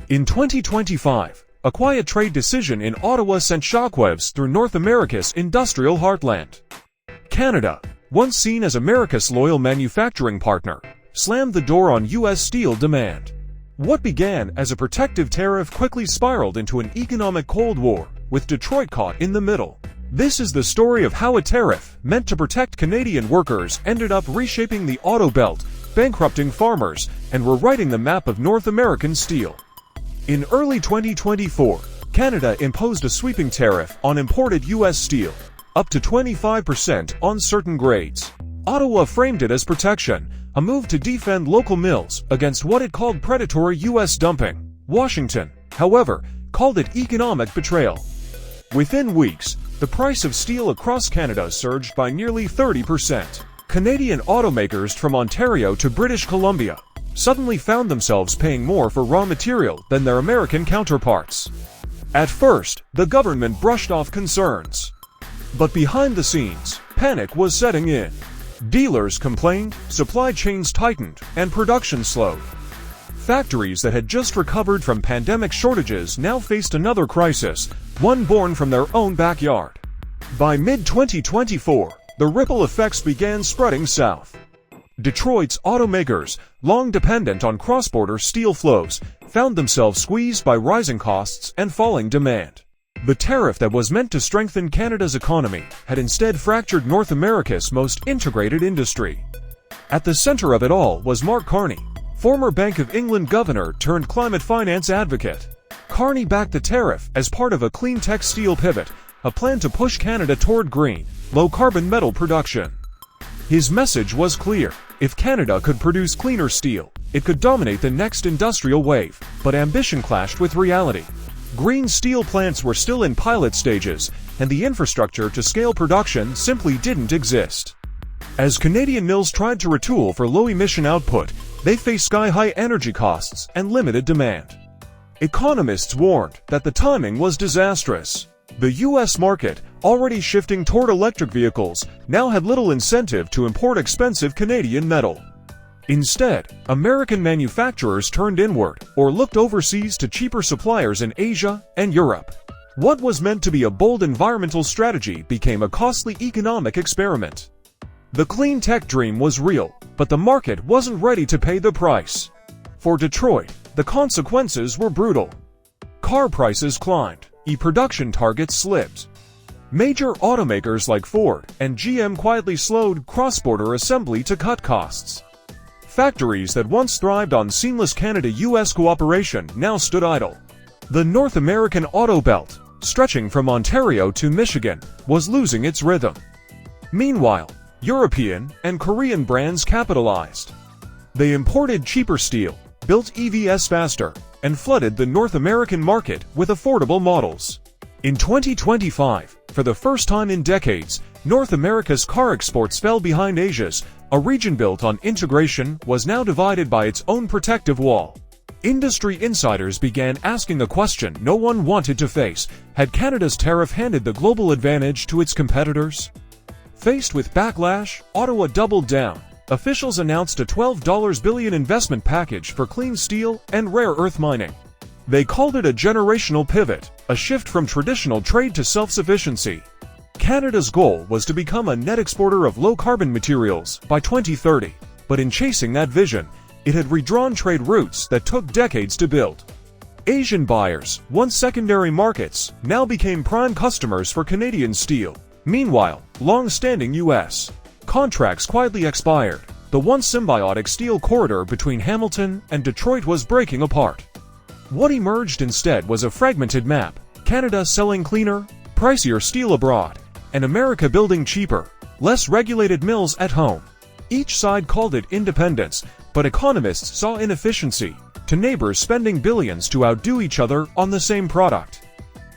In 2025, a quiet trade decision in Ottawa sent shockwaves through North America's industrial heartland. Canada, once seen as America's loyal manufacturing partner, slammed the door on U.S. steel demand. What began as a protective tariff quickly spiraled into an economic Cold War, with Detroit caught in the middle. This is the story of how a tariff meant to protect Canadian workers ended up reshaping the auto belt, bankrupting farmers, and rewriting the map of North American steel. In early 2024, Canada imposed a sweeping tariff on imported U.S. steel, up to 25% on certain grades. Ottawa framed it as protection, a move to defend local mills against what it called predatory U.S. dumping. Washington, however, called it economic betrayal. Within weeks, the price of steel across Canada surged by nearly 30%. Canadian automakers from Ontario to British Columbia suddenly found themselves paying more for raw material than their American counterparts. At first, the government brushed off concerns. But behind the scenes, panic was setting in. Dealers complained, supply chains tightened, and production slowed. Factories that had just recovered from pandemic shortages now faced another crisis, one born from their own backyard. By mid-2024, the ripple effects began spreading south. Detroit's automakers, long dependent on cross-border steel flows, found themselves squeezed by rising costs and falling demand. The tariff that was meant to strengthen Canada's economy had instead fractured North America's most integrated industry. At the center of it all was Mark Carney, former Bank of England governor turned climate finance advocate. Carney backed the tariff as part of a clean tech steel pivot, a plan to push Canada toward green, low-carbon metal production. His message was clear. If Canada could produce cleaner steel, it could dominate the next industrial wave, but ambition clashed with reality. Green steel plants were still in pilot stages, and the infrastructure to scale production simply didn't exist. As Canadian mills tried to retool for low-emission output, they faced sky-high energy costs and limited demand. Economists warned that the timing was disastrous. The U.S. market, already shifting toward electric vehicles, now had little incentive to import expensive Canadian metal. Instead, American manufacturers turned inward or looked overseas to cheaper suppliers in Asia and Europe. What was meant to be a bold environmental strategy became a costly economic experiment. The clean tech dream was real, but the market wasn't ready to pay the price. For Detroit, the consequences were brutal. Car prices climbed, production targets slipped. Major automakers like Ford and GM quietly slowed cross-border assembly to cut costs. Factories that once thrived on seamless Canada-US cooperation now stood idle. The North American auto belt, stretching from Ontario to Michigan, was losing its rhythm. Meanwhile, European and Korean brands capitalized. They imported cheaper steel, built EVs faster, and flooded the North American market with affordable models. In 2025, for the first time in decades, North America's car exports fell behind Asia's. A region built on integration was now divided by its own protective wall. Industry insiders began asking the question no one wanted to face: had Canada's tariff handed the global advantage to its competitors? Faced with backlash, Ottawa doubled down. Officials announced a $12 billion investment package for clean steel and rare earth mining. They called it a generational pivot, a shift from traditional trade to self-sufficiency. Canada's goal was to become a net exporter of low-carbon materials by 2030, but in chasing that vision, it had redrawn trade routes that took decades to build. Asian buyers, once secondary markets, now became prime customers for Canadian steel. Meanwhile, long-standing U.S. contracts quietly expired. The once symbiotic steel corridor between Hamilton and Detroit was breaking apart. What emerged instead was a fragmented map: Canada selling cleaner, pricier steel abroad, and America building cheaper, less regulated mills at home. Each side called it independence, but economists saw inefficiency, to neighbors spending billions to outdo each other on the same product.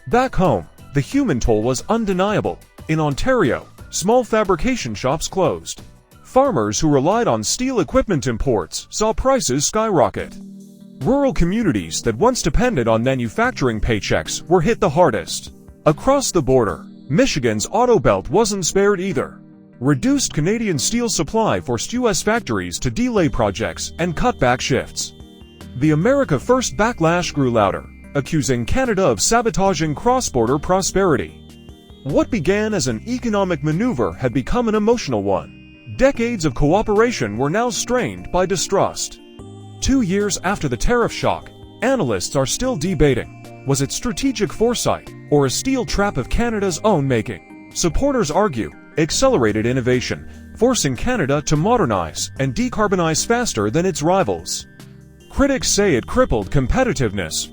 Back home, the human toll was undeniable. In Ontario, small fabrication shops closed. Farmers who relied on steel equipment imports saw prices skyrocket. Rural communities that once depended on manufacturing paychecks were hit the hardest. Across the border, Michigan's auto belt wasn't spared either. Reduced Canadian steel supply forced U.S. factories to delay projects and cut back shifts. The America First backlash grew louder, accusing Canada of sabotaging cross-border prosperity. What began as an economic maneuver had become an emotional one. Decades of cooperation were now strained by distrust. 2 years after the tariff shock, analysts are still debating, was it strategic foresight or a steel trap of Canada's own making? Supporters argue, accelerated innovation, forcing Canada to modernize and decarbonize faster than its rivals. Critics say it crippled competitiveness.